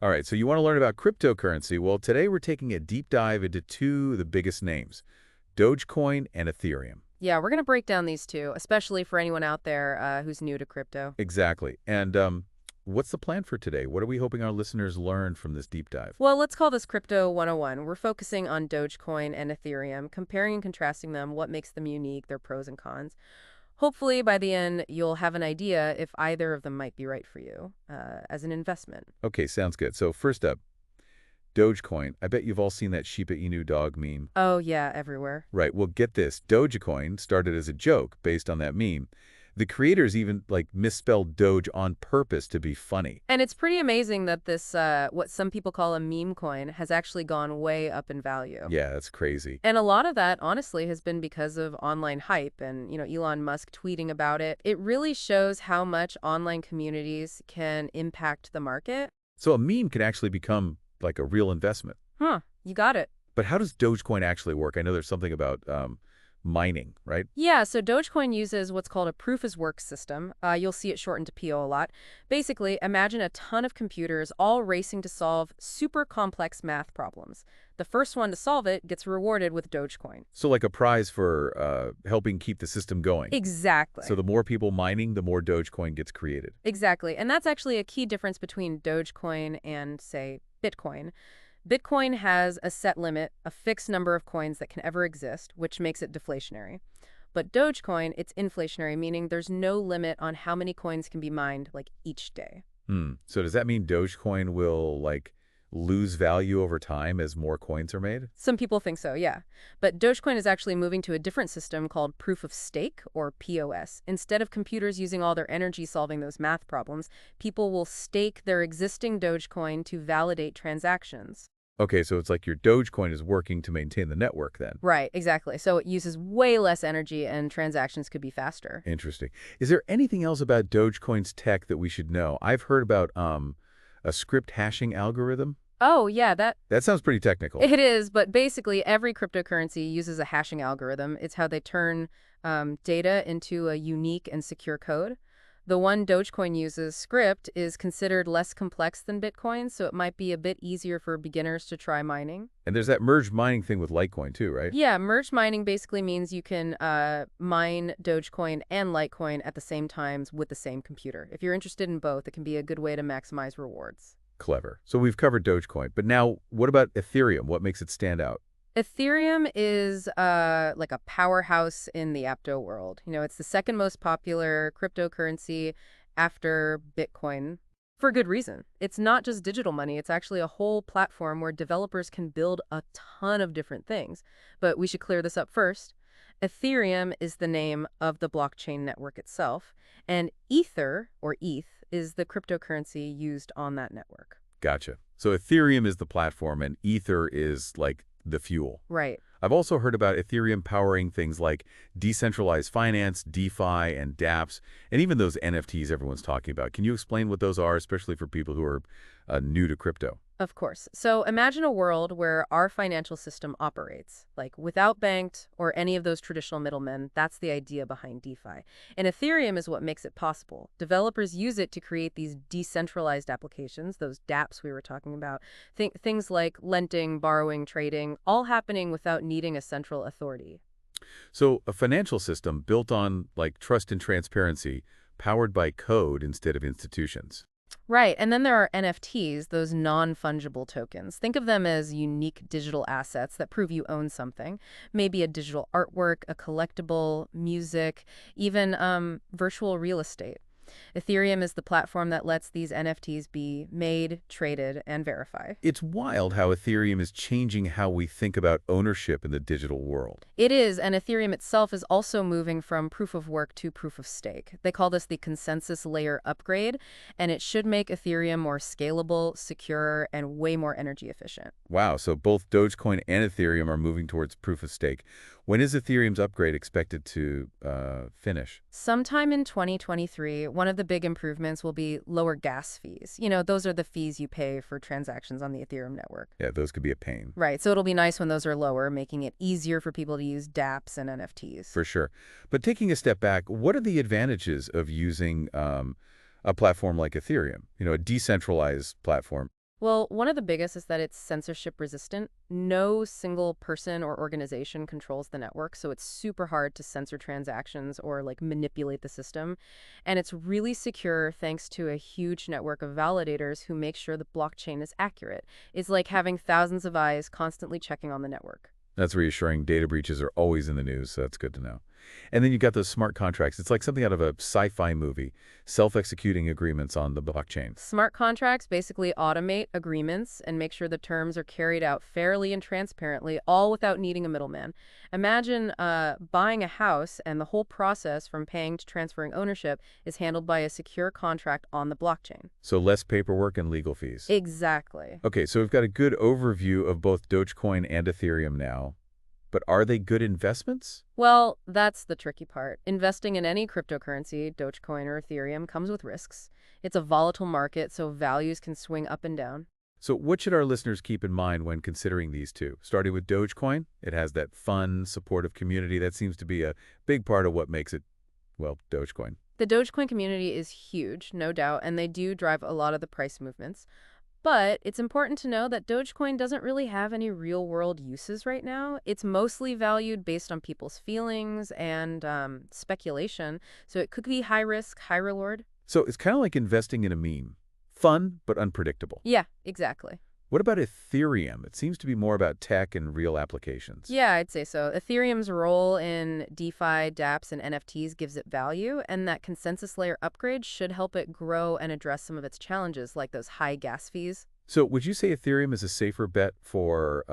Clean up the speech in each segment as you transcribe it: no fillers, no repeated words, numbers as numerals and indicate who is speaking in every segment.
Speaker 1: All right, so you want to learn about cryptocurrency? Well, today we're taking a deep dive into two of the biggest names, Dogecoin and Ethereum.
Speaker 2: Yeah, we're going to break down these two, especially for anyone out there who's new to crypto.
Speaker 1: Exactly. And what's the plan for today? What are we hoping our listeners learn from this deep dive?
Speaker 2: Well, let's call this Crypto 101. We're focusing on Dogecoin and Ethereum, comparing and contrasting them, what makes them unique, their pros and cons. Hopefully, by the end, you'll have an idea if either of them might be right for you as an investment.
Speaker 1: Okay, sounds good. So first up, Dogecoin. I bet you've all seen that Shiba Inu dog meme.
Speaker 2: Oh, yeah, everywhere.
Speaker 1: Right, well, get this. Dogecoin started as a joke based on that meme. The creators even, misspelled Doge on purpose to be funny.
Speaker 2: And it's pretty amazing that this, what some people call a meme coin, has actually gone way up in value.
Speaker 1: Yeah, that's crazy.
Speaker 2: And a lot of that, honestly, has been because of online hype and, Elon Musk tweeting about it. It really shows how much online communities can impact the market.
Speaker 1: So a meme can actually become like a real investment.
Speaker 2: Huh, you got it.
Speaker 1: But how does Dogecoin actually work? I know there's something about mining, right?
Speaker 2: Yeah, so Dogecoin uses what's called a proof-as-work system. You'll see it shortened to PO a lot. Basically, imagine a ton of computers all racing to solve super complex math problems. The first one to solve it gets rewarded with Dogecoin.
Speaker 1: So like a prize for helping keep the system going.
Speaker 2: Exactly.
Speaker 1: So the more people mining, the more Dogecoin gets created.
Speaker 2: Exactly. And that's actually a key difference between Dogecoin and, say, Bitcoin. Bitcoin has a set limit, a fixed number of coins that can ever exist, which makes it deflationary. But Dogecoin, it's inflationary, meaning there's no limit on how many coins can be mined, like, each day.
Speaker 1: So does that mean Dogecoin will, lose value over time as more coins are made?
Speaker 2: Some people think so, yeah. But Dogecoin is actually moving to a different system called proof of stake, or POS. Instead of computers using all their energy solving those math problems, people will stake their existing Dogecoin to validate transactions.
Speaker 1: Okay, so it's like your Dogecoin is working to maintain the network then.
Speaker 2: Right, exactly. So it uses way less energy and transactions could be faster.
Speaker 1: Interesting. Is there anything else about Dogecoin's tech that we should know? I've heard about a script hashing algorithm.
Speaker 2: Oh, yeah, that
Speaker 1: That sounds pretty technical.
Speaker 2: it is, but basically every cryptocurrency uses a hashing algorithm. It's how they turn data into a unique and secure code. The one Dogecoin uses, Script, is considered less complex than Bitcoin, so it might be a bit easier for beginners to try mining.
Speaker 1: And there's that merged mining thing with Litecoin too, right?
Speaker 2: Yeah, merge mining basically means you can mine Dogecoin and Litecoin at the same times with the same computer. If you're interested in both, it can be a good way to maximize rewards.
Speaker 1: Clever. So we've covered Dogecoin, but now what about Ethereum? What makes it stand out?
Speaker 2: Ethereum is like a powerhouse in the apto world. It's the second most popular cryptocurrency after Bitcoin for good reason. It's not just digital money. It's actually a whole platform where developers can build a ton of different things. But we should clear this up first. Ethereum is the name of the blockchain network itself, and Ether, or ETH, is the cryptocurrency used on that network.
Speaker 1: Gotcha. So Ethereum is the platform and Ether is like the fuel.
Speaker 2: Right.
Speaker 1: I've also heard about Ethereum powering things like decentralized finance, DeFi, and dApps, and even those NFTs everyone's talking about. Can you explain what those are, especially for people who are new to crypto?
Speaker 2: Of course. So imagine a world where our financial system operates, like without banked or any of those traditional middlemen. That's the idea behind DeFi. And Ethereum is what makes it possible. Developers use it to create these decentralized applications, those dApps we were talking about. Things like lending, borrowing, trading, all happening without needing a central authority.
Speaker 1: So a financial system built on trust and transparency, powered by code instead of institutions.
Speaker 2: Right. And then there are NFTs, those non-fungible tokens. Think of them as unique digital assets that prove you own something. Maybe a digital artwork, a collectible, music, even virtual real estate. Ethereum is the platform that lets these NFTs be made, traded, and verified.
Speaker 1: It's wild how Ethereum is changing how we think about ownership in the digital world.
Speaker 2: It is, and Ethereum itself is also moving from proof of work to proof of stake. They call this the consensus layer upgrade, and it should make Ethereum more scalable, secure, and way more energy efficient.
Speaker 1: Wow, so both Dogecoin and Ethereum are moving towards proof of stake. When is Ethereum's upgrade expected to finish?
Speaker 2: Sometime in 2023, one of the big improvements will be lower gas fees. Those are the fees you pay for transactions on the Ethereum network.
Speaker 1: Yeah, those could be a pain.
Speaker 2: Right, so it'll be nice when those are lower, making it easier for people to use dApps and NFTs.
Speaker 1: For sure. But taking a step back, what are the advantages of using a platform like Ethereum, a decentralized platform?
Speaker 2: Well, one of the biggest is that it's censorship resistant. No single person or organization controls the network, so it's super hard to censor transactions or manipulate the system. And it's really secure thanks to a huge network of validators who make sure the blockchain is accurate. It's like having thousands of eyes constantly checking on the network.
Speaker 1: That's reassuring. Data breaches are always in the news, so that's good to know. And then you got those smart contracts. It's like something out of a sci-fi movie, self-executing agreements on the blockchain.
Speaker 2: Smart contracts basically automate agreements and make sure the terms are carried out fairly and transparently, all without needing a middleman. Imagine buying a house and the whole process from paying to transferring ownership is handled by a secure contract on the blockchain.
Speaker 1: So less paperwork and legal fees.
Speaker 2: Exactly.
Speaker 1: Okay, so we've got a good overview of both Dogecoin and Ethereum now. But are they good investments?
Speaker 2: Well, that's the tricky part. Investing in any cryptocurrency, Dogecoin or Ethereum, comes with risks. It's a volatile market, so values can swing up and down.
Speaker 1: So what should our listeners keep in mind when considering these two? Starting with Dogecoin, it has that fun, supportive community. That seems to be a big part of what makes it, well, Dogecoin.
Speaker 2: The Dogecoin community is huge, no doubt, and they do drive a lot of the price movements. But it's important to know that Dogecoin doesn't really have any real-world uses right now. It's mostly valued based on people's feelings and speculation, so it could be high risk, high reward.
Speaker 1: So it's kind of like investing in a meme. Fun, but unpredictable.
Speaker 2: Yeah, exactly.
Speaker 1: What about Ethereum? It seems to be more about tech and real applications.
Speaker 2: Yeah, I'd say so. Ethereum's role in DeFi, dApps, and NFTs gives it value, and that consensus layer upgrade should help it grow and address some of its challenges, like those high gas fees.
Speaker 1: So would you say Ethereum is a safer bet for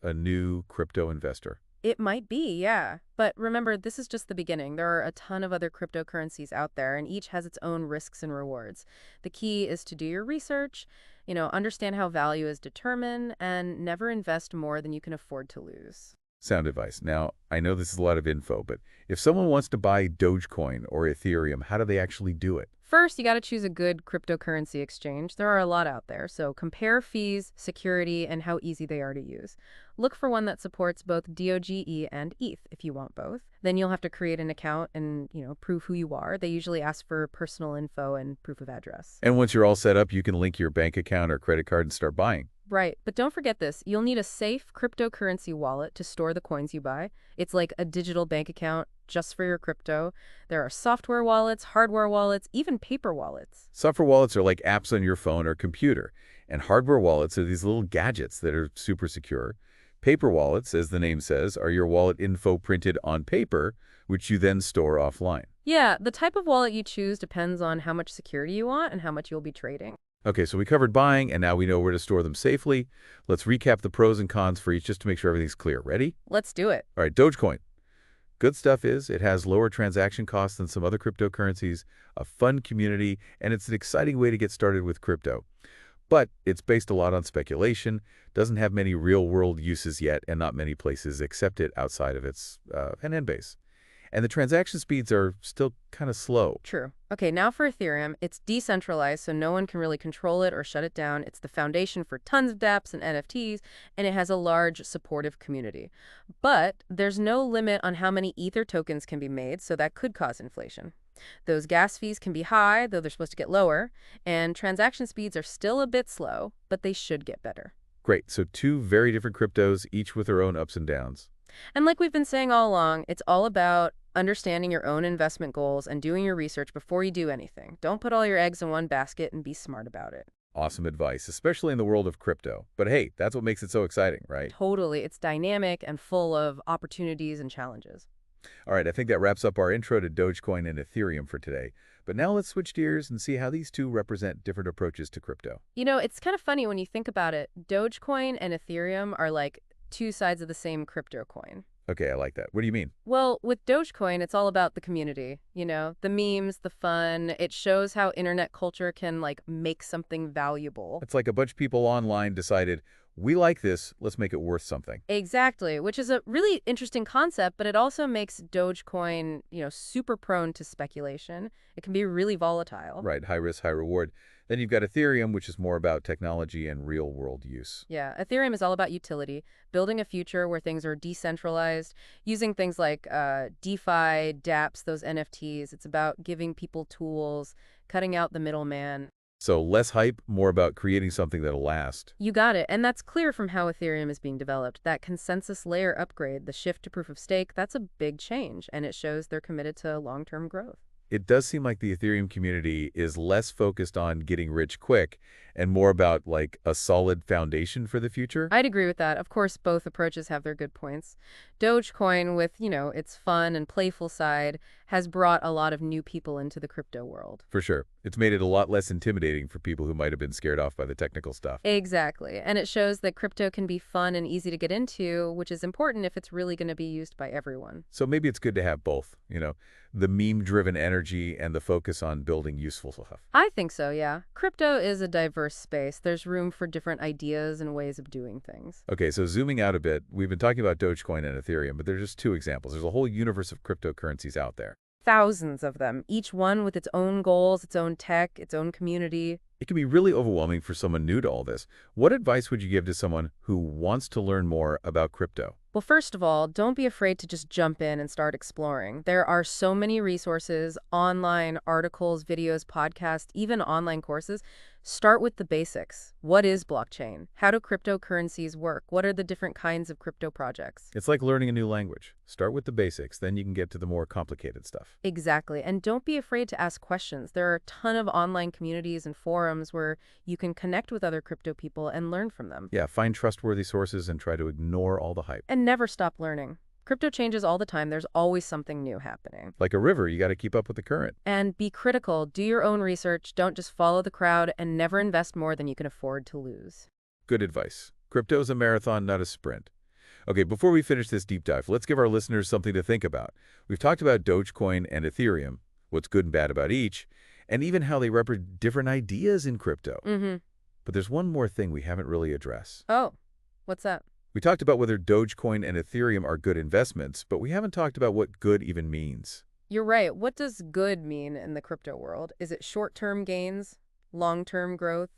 Speaker 1: a new crypto investor?
Speaker 2: It might be, yeah. But remember, this is just the beginning. There are a ton of other cryptocurrencies out there, and each has its own risks and rewards. The key is to do your research, understand how value is determined, and never invest more than you can afford to lose.
Speaker 1: Sound advice. Now, I know this is a lot of info, but if someone wants to buy Dogecoin or Ethereum, how do they actually do it?
Speaker 2: First, you got to choose a good cryptocurrency exchange. There are a lot out there, so compare fees, security, and how easy they are to use. Look for one that supports both DOGE and ETH if you want both. Then you'll have to create an account and, prove who you are. They usually ask for personal info and proof of address.
Speaker 1: And once you're all set up, you can link your bank account or credit card and start buying.
Speaker 2: Right, but don't forget this. You'll need a safe cryptocurrency wallet to store the coins you buy. It's like a digital bank account just for your crypto. There are software wallets, hardware wallets, even paper wallets.
Speaker 1: Software wallets are like apps on your phone or computer, and hardware wallets are these little gadgets that are super secure. Paper wallets, as the name says, are your wallet info printed on paper, which you then store offline.
Speaker 2: Yeah, the type of wallet you choose depends on how much security you want and how much you'll be trading.
Speaker 1: Okay, so we covered buying, and now we know where to store them safely. Let's recap the pros and cons for each just to make sure everything's clear. Ready?
Speaker 2: Let's do it.
Speaker 1: All right, Dogecoin. Good stuff is it has lower transaction costs than some other cryptocurrencies, a fun community, and it's an exciting way to get started with crypto. But it's based a lot on speculation, doesn't have many real-world uses yet, and not many places accept it outside of its end base. And the transaction speeds are still kind of slow.
Speaker 2: True. Okay, now for Ethereum, it's decentralized, so no one can really control it or shut it down. It's the foundation for tons of dApps and NFTs, and it has a large supportive community. But there's no limit on how many Ether tokens can be made, so that could cause inflation. Those gas fees can be high, though they're supposed to get lower, and transaction speeds are still a bit slow, but they should get better.
Speaker 1: Great, so two very different cryptos, each with their own ups and downs.
Speaker 2: And like we've been saying all along, it's all about understanding your own investment goals and doing your research before you do anything. Don't put all your eggs in one basket and be smart about it.
Speaker 1: Awesome advice, especially in the world of crypto. But hey, that's what makes it so exciting, right?
Speaker 2: Totally. It's dynamic and full of opportunities and challenges.
Speaker 1: All right, I think that wraps up our intro to Dogecoin and Ethereum for today. But now let's switch gears and see how these two represent different approaches to crypto.
Speaker 2: It's kind of funny when you think about it. Dogecoin and Ethereum are like two sides of the same crypto coin.
Speaker 1: Okay, I like that. What do you mean?
Speaker 2: Well, with Dogecoin, it's all about the community, the memes, the fun. It shows how internet culture can make something valuable.
Speaker 1: It's like a bunch of people online decided, we like this, let's make it worth something.
Speaker 2: Exactly, which is a really interesting concept, but it also makes Dogecoin, super prone to speculation. It can be really volatile.
Speaker 1: Right, high risk, high reward. Then you've got Ethereum, which is more about technology and real-world use.
Speaker 2: Yeah, Ethereum is all about utility, building a future where things are decentralized, using things like DeFi, dApps, those NFTs. It's about giving people tools, cutting out the middleman.
Speaker 1: So less hype, more about creating something that'll last.
Speaker 2: You got it. And that's clear from how Ethereum is being developed. That consensus layer upgrade, the shift to proof of stake, that's a big change, and it shows they're committed to long-term growth.
Speaker 1: It does seem like the Ethereum community is less focused on getting rich quick and more about like a solid foundation for the future.
Speaker 2: I'd agree with that. Of course, both approaches have their good points. Dogecoin, with, its fun and playful side, has brought a lot of new people into the crypto world.
Speaker 1: For sure. It's made it a lot less intimidating for people who might have been scared off by the technical stuff.
Speaker 2: Exactly. And it shows that crypto can be fun and easy to get into, which is important if it's really going to be used by everyone.
Speaker 1: So maybe it's good to have both, the meme-driven energy and the focus on building useful stuff.
Speaker 2: I think so, yeah. Crypto is a diverse space. There's room for different ideas and ways of doing things.
Speaker 1: Okay, so zooming out a bit, we've been talking about Dogecoin and Ethereum, but they're just two examples. There's a whole universe of cryptocurrencies out there.
Speaker 2: Thousands of them, each one with its own goals, its own tech, its own community.
Speaker 1: It can be really overwhelming for someone new to all this. What advice would you give to someone who wants to learn more about crypto?
Speaker 2: Well, first of all, don't be afraid to just jump in and start exploring. There are so many resources, online articles, videos, podcasts, even online courses. Start with the basics. What is blockchain? How do cryptocurrencies work? What are the different kinds of crypto projects?
Speaker 1: It's like learning a new language. Start with the basics, then you can get to the more complicated stuff.
Speaker 2: Exactly. And don't be afraid to ask questions. There are a ton of online communities and forums where you can connect with other crypto people and learn from them.
Speaker 1: Yeah, find trustworthy sources and try to ignore all the hype.
Speaker 2: And never stop learning. Crypto changes all the time. There's always something new happening.
Speaker 1: Like a river, you got to keep up with the current.
Speaker 2: And be critical. Do your own research. Don't just follow the crowd, and never invest more than you can afford to lose.
Speaker 1: Good advice. Crypto's a marathon, not a sprint. Okay, before we finish this deep dive, let's give our listeners something to think about. We've talked about Dogecoin and Ethereum, what's good and bad about each, and even how they represent different ideas in crypto. But there's one more thing we haven't really addressed.
Speaker 2: Oh, what's that?
Speaker 1: We talked about whether Dogecoin and Ethereum are good investments, but we haven't talked about what good even means.
Speaker 2: You're right. What does good mean in the crypto world? Is it short-term gains, long-term growth,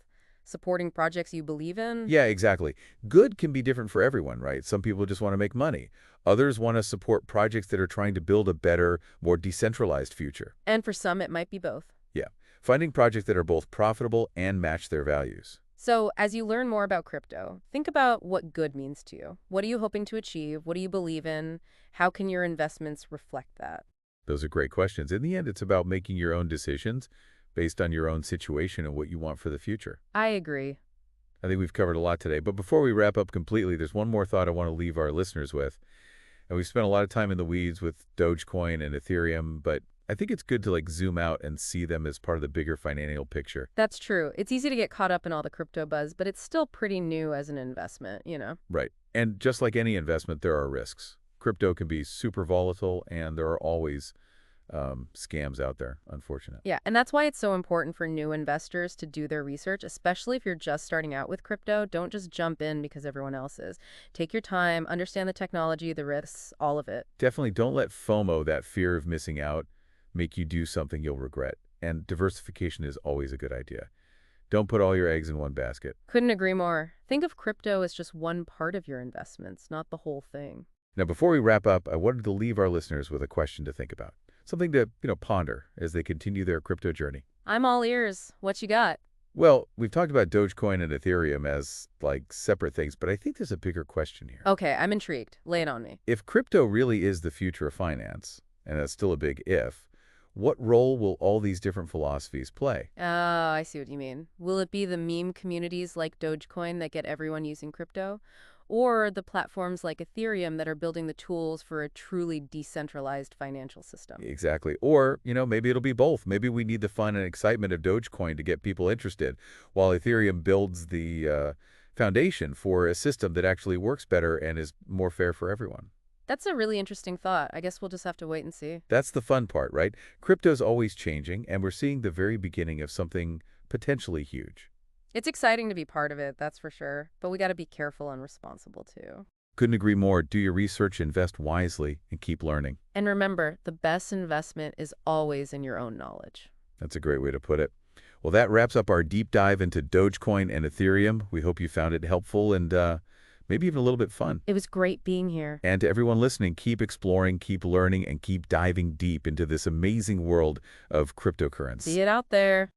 Speaker 2: supporting projects you believe in?
Speaker 1: Yeah, exactly. Good can be different for everyone, right? Some people just want to make money. Others want to support projects that are trying to build a better, more decentralized future.
Speaker 2: And for some, it might be both.
Speaker 1: Yeah, finding projects that are both profitable and match their values.
Speaker 2: So as you learn more about crypto, think about what good means to you. What are you hoping to achieve? What do you believe in? How can your investments reflect that?
Speaker 1: Those are great questions. In the end, it's about making your own decisions based on your own situation and what you want for the future.
Speaker 2: I agree.
Speaker 1: I think we've covered a lot today, but before we wrap up completely, there's one more thought I want to leave our listeners with. And we've spent a lot of time in the weeds with Dogecoin and Ethereum, but I think it's good to zoom out and see them as part of the bigger financial picture.
Speaker 2: That's true. It's easy to get caught up in all the crypto buzz, but it's still pretty new as an investment.
Speaker 1: Right. And just like any investment, there are risks. Crypto can be super volatile, and there are always scams out there, unfortunately.
Speaker 2: Yeah, and that's why it's so important for new investors to do their research, especially if you're just starting out with crypto. Don't just jump in because everyone else is. Take your time, understand the technology, the risks, all of it.
Speaker 1: Definitely don't let FOMO, that fear of missing out, make you do something you'll regret. And diversification is always a good idea. Don't put all your eggs in one basket.
Speaker 2: Couldn't agree more. Think of crypto as just one part of your investments, not the whole thing.
Speaker 1: Now, before we wrap up, I wanted to leave our listeners with a question to think about. Something to, ponder as they continue their crypto journey.
Speaker 2: I'm all ears. What you got?
Speaker 1: Well, we've talked about Dogecoin and Ethereum as, separate things, but I think there's a bigger question here.
Speaker 2: Okay, I'm intrigued. Lay it on me.
Speaker 1: If crypto really is the future of finance, and that's still a big if, what role will all these different philosophies play?
Speaker 2: Oh, I see what you mean. Will it be the meme communities like Dogecoin that get everyone using crypto? Or the platforms like Ethereum that are building the tools for a truly decentralized financial system?
Speaker 1: Exactly. Or, maybe it'll be both. Maybe we need the fun and excitement of Dogecoin to get people interested, while Ethereum builds the foundation for a system that actually works better and is more fair for everyone.
Speaker 2: That's a really interesting thought. I guess we'll just have to wait and see.
Speaker 1: That's the fun part, right? Crypto's always changing, and we're seeing the very beginning of something potentially huge.
Speaker 2: It's exciting to be part of it, that's for sure. But we got to be careful and responsible, too.
Speaker 1: Couldn't agree more. Do your research, invest wisely, and keep learning.
Speaker 2: And remember, the best investment is always in your own knowledge.
Speaker 1: That's a great way to put it. Well, that wraps up our deep dive into Dogecoin and Ethereum. We hope you found it helpful and maybe even a little bit fun.
Speaker 2: It was great being here.
Speaker 1: And to everyone listening, keep exploring, keep learning, and keep diving deep into this amazing world of cryptocurrency.
Speaker 2: See it out there.